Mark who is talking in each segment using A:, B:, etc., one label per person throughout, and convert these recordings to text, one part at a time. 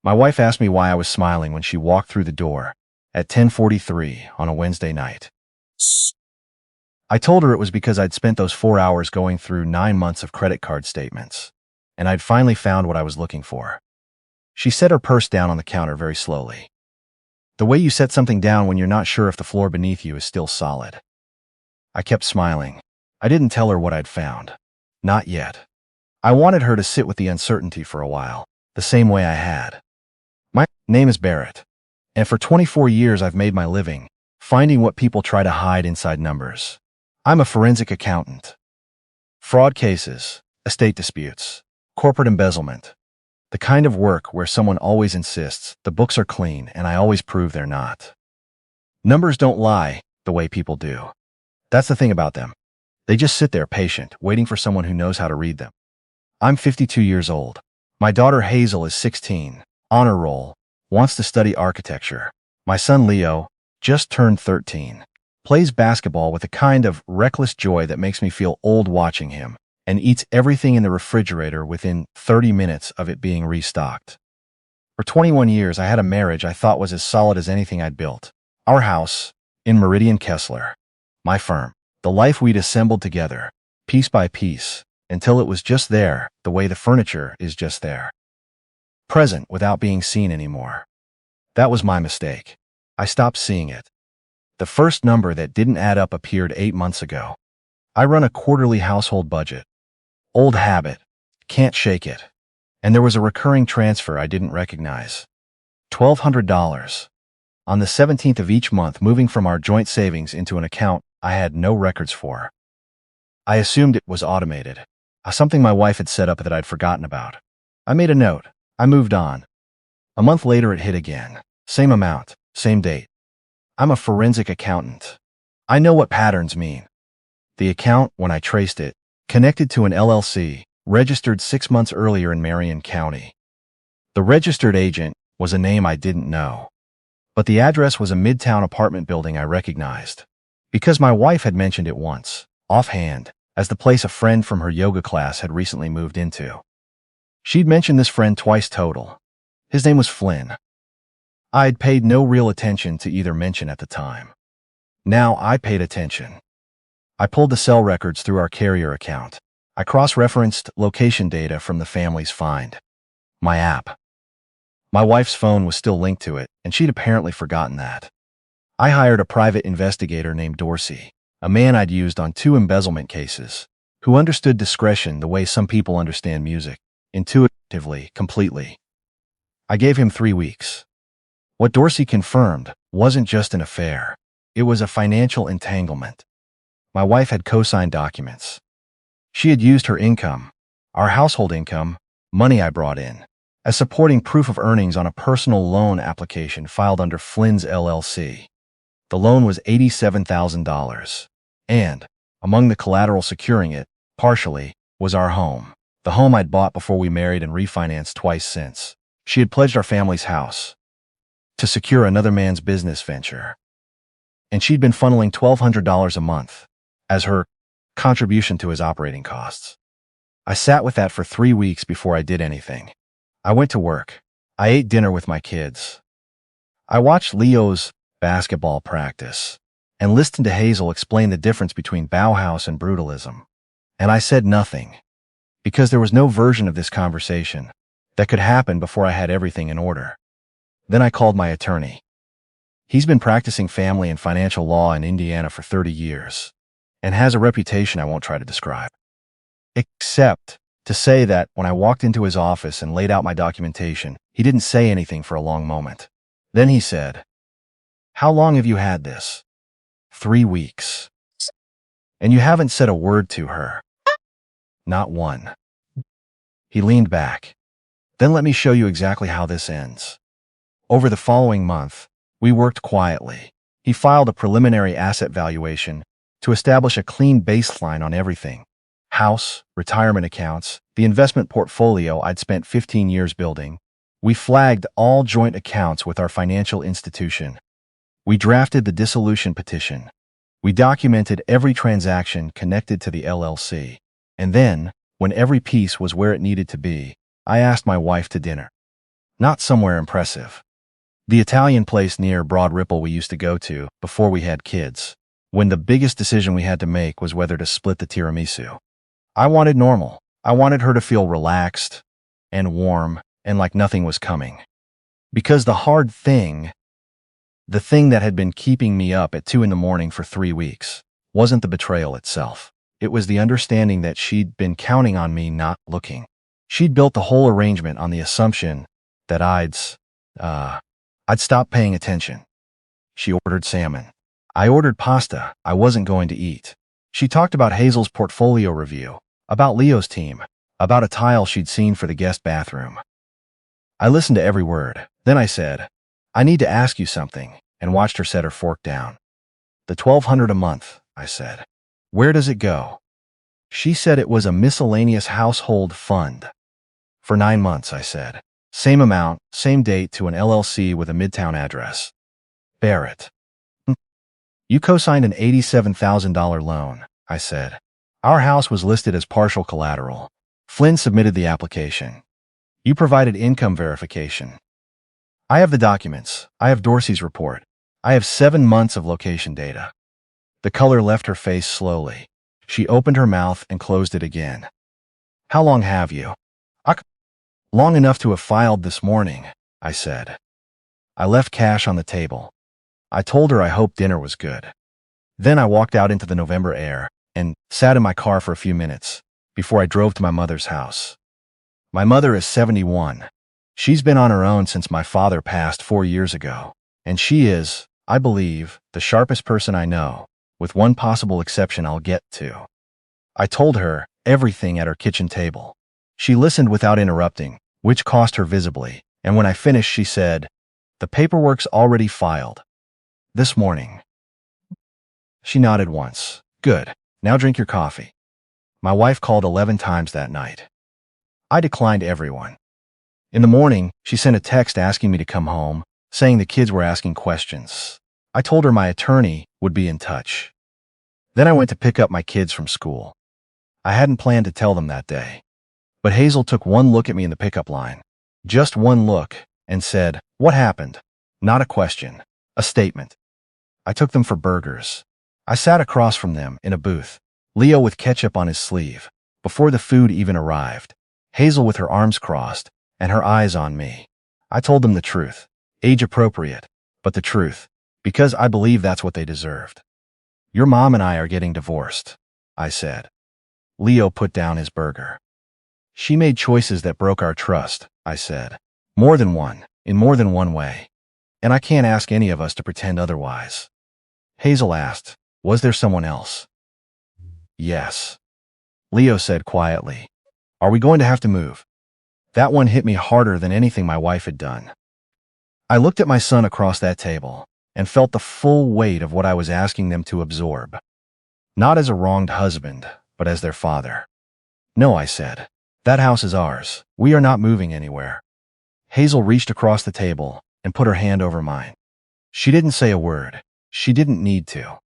A: My wife asked me why I was smiling when she walked through the door at 10:43 on a Wednesday night. I told her it was because I'd spent those 4 hours going through 9 months of credit card statements, and I'd finally found what I was looking for. She set her purse down on the counter very slowly. The way you set something down when you're not sure if the floor beneath you is still solid. I kept smiling. I didn't tell her what I'd found. Not yet. I wanted her to sit with the uncertainty for a while, the same way I had. My name is Barrett, and for 24 years I've made my living finding what people try to hide inside numbers. I'm a forensic accountant. Fraud cases, estate disputes, corporate embezzlement. The kind of work where someone always insists the books are clean and I always prove they're not. Numbers don't lie the way people do. That's the thing about them. They just sit there patient, waiting for someone who knows how to read them. I'm 52 years old. My daughter Hazel is 16, honor roll, wants to study architecture. My son Leo, just turned 13, plays basketball with a kind of reckless joy that makes me feel old watching him, and eats everything in the refrigerator within 30 minutes of it being restocked. For 21 years, I had a marriage I thought was as solid as anything I'd built. Our house, in Meridian Kessler. My firm. The life we'd assembled together, piece by piece, until it was just there, the way the furniture is just there. Present without being seen anymore. That was my mistake. I stopped seeing it. The first number that didn't add up appeared 8 months ago. I run a quarterly household budget. Old habit. Can't shake it. And there was a recurring transfer I didn't recognize. $1,200. On the 17th of each month, moving from our joint savings into an account I had no records for. I assumed it was automated. Something my wife had set up that I'd forgotten about. I made a note. I moved on. A month later it hit again. Same amount, same date. I'm a forensic accountant. I know what patterns mean. The account, when I traced it, connected to an LLC, registered 6 months earlier in Marion County. The registered agent was a name I didn't know. But the address was a midtown apartment building I recognized. Because my wife had mentioned it once, offhand, as the place a friend from her yoga class had recently moved into. She'd mentioned this friend twice total. His name was Flynn. I'd paid no real attention to either mention at the time. Now I paid attention. I pulled the cell records through our carrier account. I cross-referenced location data from the family's find. My app. My wife's phone was still linked to it, and she'd apparently forgotten that. I hired a private investigator named Dorsey, a man I'd used on 2 embezzlement cases, who understood discretion the way some people understand music, intuitively, completely. I gave him 3 weeks. What Dorsey confirmed wasn't just an affair. It was a financial entanglement. My wife had co-signed documents. She had used her income, our household income, money I brought in, as supporting proof of earnings on a personal loan application filed under Flynn's LLC. The loan was $87,000, and, among the collateral securing it, partially, was our home, the home I'd bought before we married and refinanced twice since. She had pledged our family's house to secure another man's business venture, and she'd been funneling $1,200 a month as her contribution to his operating costs. I sat with that for 3 weeks before I did anything. I went to work. I ate dinner with my kids. I watched Leo's basketball practice and listened to Hazel explain the difference between Bauhaus and brutalism. And I said nothing, because there was no version of this conversation that could happen before I had everything in order. Then I called my attorney. He's been practicing family and financial law in Indiana for 30 years and has a reputation I won't try to describe. Except to say that when I walked into his office and laid out my documentation, he didn't say anything for a long moment. Then he said, "How long have you had this?" 3 weeks. "And you haven't said a word to her?" "Not one." He leaned back. "Then let me show you exactly how this ends." Over the following month, we worked quietly. He filed a preliminary asset valuation to establish a clean baseline on everything: house, retirement accounts, the investment portfolio I'd spent 15 years building. We flagged all joint accounts with our financial institution. We drafted the dissolution petition. We documented every transaction connected to the LLC. And then, when every piece was where it needed to be, I asked my wife to dinner. Not somewhere impressive. The Italian place near Broad Ripple we used to go to before we had kids, when the biggest decision we had to make was whether to split the tiramisu. I wanted normal. I wanted her to feel relaxed and warm and like nothing was coming. Because the thing that had been keeping me up at 2 a.m. for 3 weeks, wasn't the betrayal itself. It was the understanding that she'd been counting on me not looking. She'd built the whole arrangement on the assumption that I'd stop paying attention. She ordered salmon. I ordered pasta I wasn't going to eat. She talked about Hazel's portfolio review, about Leo's team, about a tile she'd seen for the guest bathroom. I listened to every word. Then I said, "I need to ask you something," and watched her set her fork down. "The $1,200 a month," I said. "Where does it go?" She said it was a miscellaneous household fund. "For 9 months," I said. "Same amount, same date to an LLC with a Midtown address." "Barrett. You co-signed an $87,000 loan," I said. "Our house was listed as partial collateral. Flynn submitted the application. You provided income verification. I have the documents. I have Dorsey's report. I have 7 months of location data." The color left her face slowly. She opened her mouth and closed it again. "How long have you?" "Long enough to have filed this morning," I said. I left cash on the table. I told her I hoped dinner was good. Then I walked out into the November air and sat in my car for a few minutes before I drove to my mother's house. My mother is 71. She's been on her own since my father passed 4 years ago, and she is, I believe, the sharpest person I know, with one possible exception I'll get to. I told her everything at her kitchen table. She listened without interrupting, which cost her visibly, and when I finished she said, "The paperwork's already filed. This morning." She nodded once. "Good. Now drink your coffee." My wife called 11 times that night. I declined everyone. In the morning, she sent a text asking me to come home, saying the kids were asking questions. I told her my attorney would be in touch. Then I went to pick up my kids from school. I hadn't planned to tell them that day. But Hazel took one look at me in the pickup line. Just one look, and said, "What happened?" Not a question, a statement. I took them for burgers. I sat across from them in a booth, Leo with ketchup on his sleeve, before the food even arrived, Hazel with her arms crossed and her eyes on me. I told them the truth, age appropriate, but the truth, because I believe that's what they deserved. "Your mom and I are getting divorced," I said. Leo put down his burger. "She made choices that broke our trust," I said. "More than one, in more than one way. And I can't ask any of us to pretend otherwise." Hazel asked, "Was there someone else?" "Yes." Leo said quietly. "Are we going to have to move?" That one hit me harder than anything my wife had done. I looked at my son across that table and felt the full weight of what I was asking them to absorb. Not as a wronged husband, but as their father. "No," I said. "That house is ours. We are not moving anywhere." Hazel reached across the table and put her hand over mine. She didn't say a word. She didn't need to.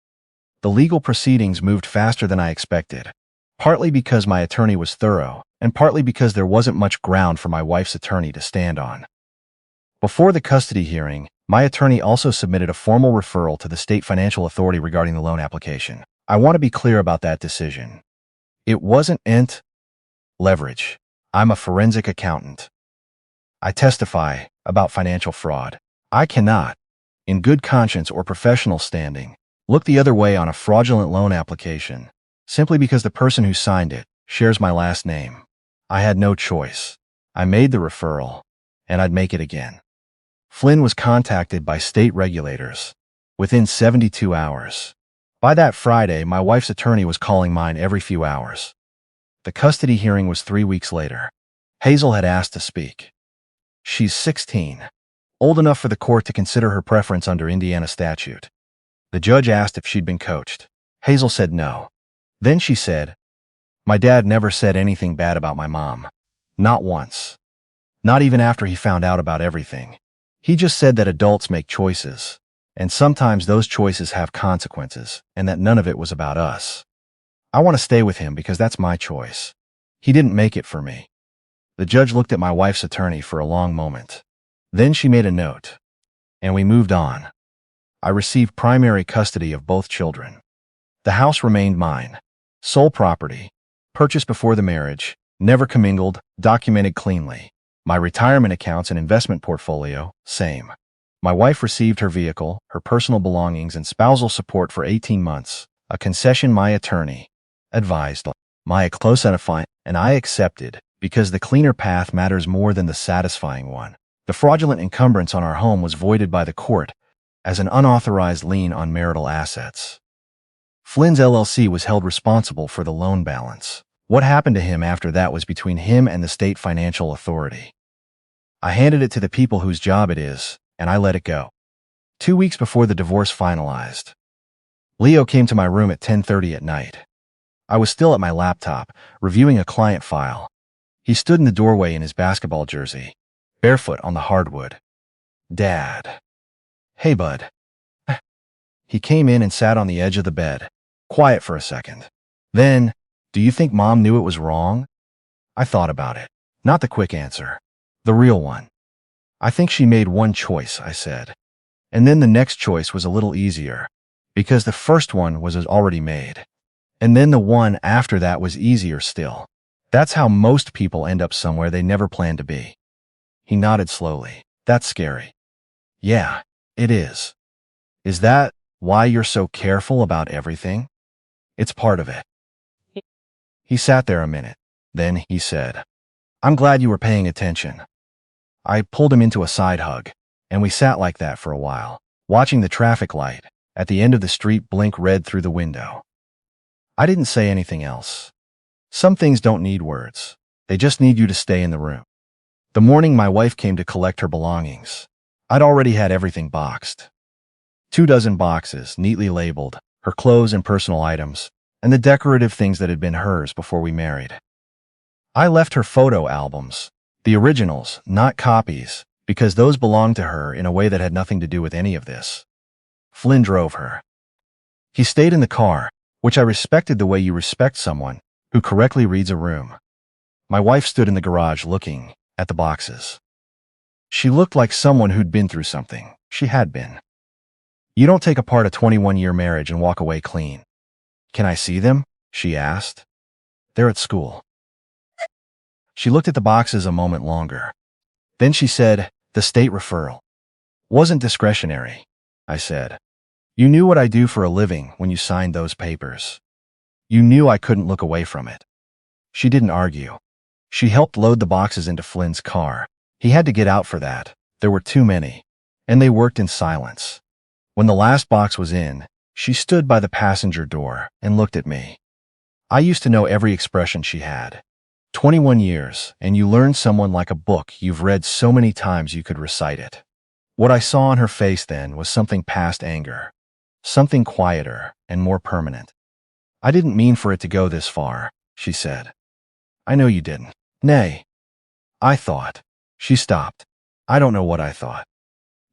A: The legal proceedings moved faster than I expected, partly because my attorney was thorough, and partly because there wasn't much ground for my wife's attorney to stand on. Before the custody hearing, my attorney also submitted a formal referral to the state financial authority regarding the loan application. I want to be clear about that decision. It wasn't leverage. I'm a forensic accountant. I testify about financial fraud. I cannot, in good conscience or professional standing, look the other way on a fraudulent loan application, simply because the person who signed it shares my last name. I had no choice. I made the referral, and I'd make it again. Flynn was contacted by state regulators within 72 hours. By that Friday, my wife's attorney was calling mine every few hours. The custody hearing was 3 weeks later. Hazel had asked to speak. She's 16, old enough for the court to consider her preference under Indiana statute. The judge asked if she'd been coached. Hazel said no. Then she said, "My dad never said anything bad about my mom. Not once. Not even after he found out about everything. He just said that adults make choices, and sometimes those choices have consequences, and that none of it was about us. I want to stay with him because that's my choice. He didn't make it for me." The judge looked at my wife's attorney for a long moment. Then she made a note, and we moved on. I received primary custody of both children. The house remained mine. Sole property. Purchased before the marriage. Never commingled. Documented cleanly. My retirement accounts and investment portfolio, same. My wife received her vehicle, her personal belongings, and spousal support for 18 months, a concession my attorney advised. My close and I accepted, because the cleaner path matters more than the satisfying one. The fraudulent encumbrance on our home was voided by the court as an unauthorized lien on marital assets. Flynn's LLC was held responsible for the loan balance. What happened to him after that was between him and the state financial authority. I handed it to the people whose job it is, and I let it go. 2 weeks before the divorce finalized, Leo came to my room at 10:30 at night. I was still at my laptop, reviewing a client file. He stood in the doorway in his basketball jersey, barefoot on the hardwood. "Dad." "Hey, bud." He came in and sat on the edge of the bed, quiet for a second. Then, "Do you think Mom knew it was wrong?" I thought about it. Not the quick answer. The real one. "I think she made one choice," I said. And then the next choice was a little easier, because the first one was already made. And then the one after that was easier still. That's how most people end up somewhere they never planned to be. He nodded slowly. "That's scary." "Yeah, it is." "Is that why you're so careful about everything?" "It's part of it." He sat there a minute. Then he said, "I'm glad you were paying attention." I pulled him into a side hug, and we sat like that for a while, watching the traffic light at the end of the street blink red through the window. I didn't say anything else. Some things don't need words. They just need you to stay in the room. The morning my wife came to collect her belongings, I'd already had everything boxed. 24 boxes, neatly labeled, her clothes and personal items, and the decorative things that had been hers before we married. I left her photo albums, the originals, not copies, because those belonged to her in a way that had nothing to do with any of this. Flynn drove her. He stayed in the car, which I respected the way you respect someone who correctly reads a room. My wife stood in the garage looking at the boxes. She looked like someone who'd been through something. She had been. "You don't take apart a 21-year marriage and walk away clean." "Can I see them?" she asked. "They're at school." She looked at the boxes a moment longer. Then she said, "The state referral wasn't discretionary," I said. "You knew what I do for a living when you signed those papers. You knew I couldn't look away from it." She didn't argue. She helped load the boxes into Flynn's car. He had to get out for that. There were too many. And they worked in silence. When the last box was in, she stood by the passenger door and looked at me. I used to know every expression she had. 21 years, and you learn someone like a book you've read so many times you could recite it. What I saw on her face then was something past anger. Something quieter and more permanent. "I didn't mean for it to go this far," she said. "I know you didn't." "Nay. I thought." She stopped. "I don't know what I thought."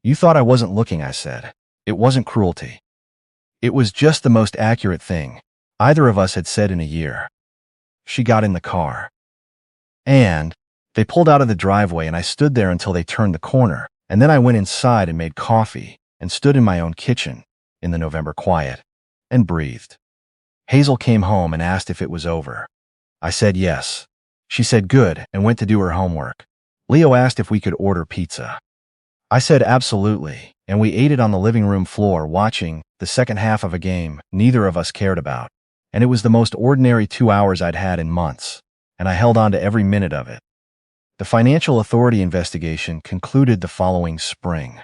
A: "You thought I wasn't looking," I said. "It wasn't cruelty. It was just the most accurate thing either of us had said in a year." She got in the car. And they pulled out of the driveway, and I stood there until they turned the corner, and then I went inside and made coffee and stood in my own kitchen in the November quiet and breathed. Hazel came home and asked if it was over. I said yes. She said good and went to do her homework. Leo asked if we could order pizza. I said absolutely, and we ate it on the living room floor watching the second half of a game neither of us cared about, and it was the most ordinary 2 hours I'd had in months, and I held on to every minute of it. The financial authority investigation concluded the following spring.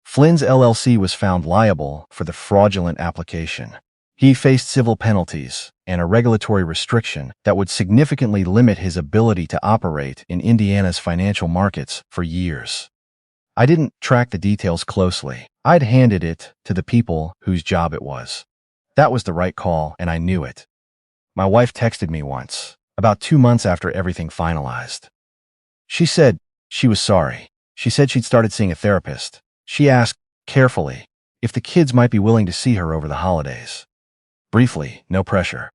A: Flynn's LLC was found liable for the fraudulent application. He faced civil penalties and a regulatory restriction that would significantly limit his ability to operate in Indiana's financial markets for years. I didn't track the details closely. I'd handed it to the people whose job it was. That was the right call, and I knew it. My wife texted me once, about 2 months after everything finalized. She said she was sorry. She said she'd started seeing a therapist. She asked, carefully, if the kids might be willing to see her over the holidays. Briefly, no pressure.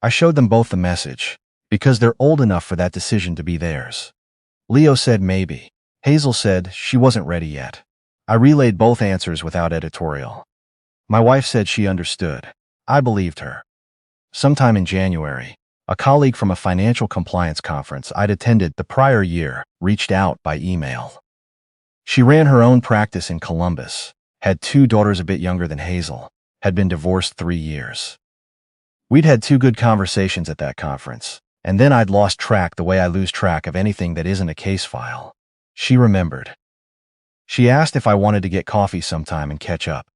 A: I showed them both the message, because they're old enough for that decision to be theirs. Leo said maybe. Hazel said she wasn't ready yet. I relayed both answers without editorial. My wife said she understood. I believed her. Sometime in January, a colleague from a financial compliance conference I'd attended the prior year reached out by email. She ran her own practice in Columbus, had 2 daughters a bit younger than Hazel, had been divorced 3 years. We'd had 2 good conversations at that conference, and then I'd lost track the way I lose track of anything that isn't a case file. She remembered. She asked if I wanted to get coffee sometime and catch up.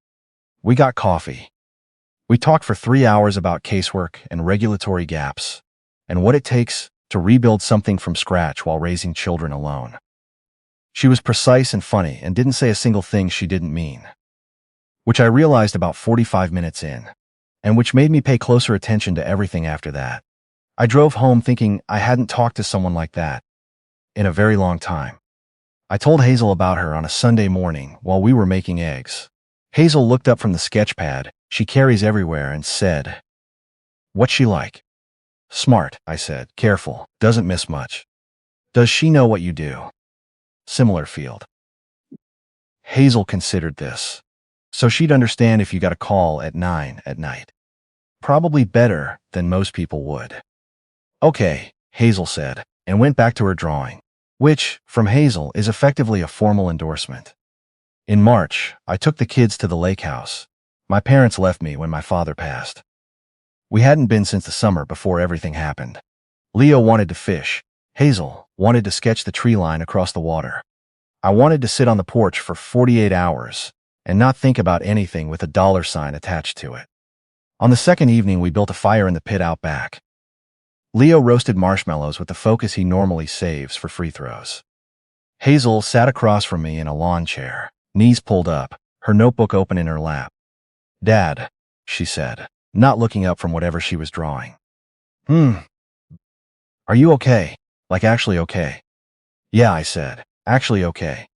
A: We got coffee. We talked for 3 hours about casework and regulatory gaps, and what it takes to rebuild something from scratch while raising children alone. She was precise and funny and didn't say a single thing she didn't mean, which I realized about 45 minutes in, and which made me pay closer attention to everything after that. I drove home thinking I hadn't talked to someone like that in a very long time. I told Hazel about her on a Sunday morning while we were making eggs. Hazel looked up from the sketch pad she carries everywhere and said, "What's she like?" "Smart," I said. "Careful, doesn't miss much." "Does she know what you do?" "Similar field." Hazel considered this. "So she'd understand if you got a call at 9 at night." "Probably better than most people would." "Okay," Hazel said, and went back to her drawing, which, from Hazel, is effectively a formal endorsement. In March, I took the kids to the lake house. My parents left me when my father passed. We hadn't been since the summer before everything happened. Leo wanted to fish. Hazel wanted to sketch the tree line across the water. I wanted to sit on the porch for 48 hours and not think about anything with a dollar sign attached to it. On the second evening, we built a fire in the pit out back. Leo roasted marshmallows with the focus he normally saves for free throws. Hazel sat across from me in a lawn chair, knees pulled up, her notebook open in her lap. "Dad," she said, not looking up from whatever she was drawing. Are you okay? Like actually okay?" "Yeah," I said, "actually okay."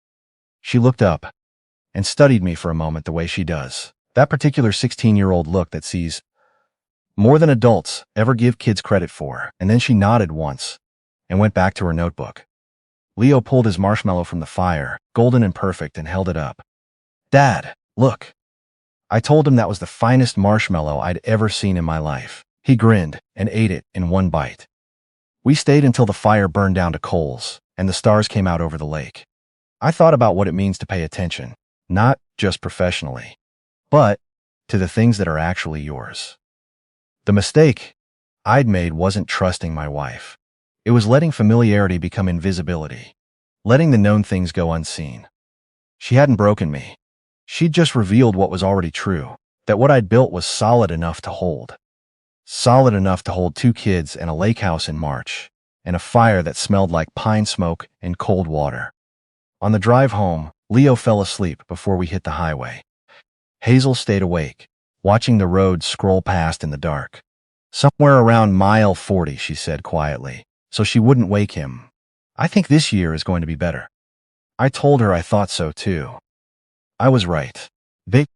A: She looked up and studied me for a moment the way she does. That particular 16-year-old look that sees more than adults ever give kids credit for, and then she nodded once and went back to her notebook. Leo pulled his marshmallow from the fire, golden and perfect, and held it up. "Dad, look." I told him that was the finest marshmallow I'd ever seen in my life. He grinned and ate it in one bite. We stayed until the fire burned down to coals and the stars came out over the lake. I thought about what it means to pay attention, not just professionally, but to the things that are actually yours. The mistake I'd made wasn't trusting my wife. It was letting familiarity become invisibility, letting the known things go unseen. She hadn't broken me. She'd just revealed what was already true, that what I'd built was solid enough to hold. Solid enough to hold 2 kids and a lake house in March, and a fire that smelled like pine smoke and cold water. On the drive home, Leo fell asleep before we hit the highway. Hazel stayed awake, watching the road scroll past in the dark. "Somewhere around mile 40, she said quietly, so she wouldn't wake him. "I think this year is going to be better." I told her I thought so too. I was right. Big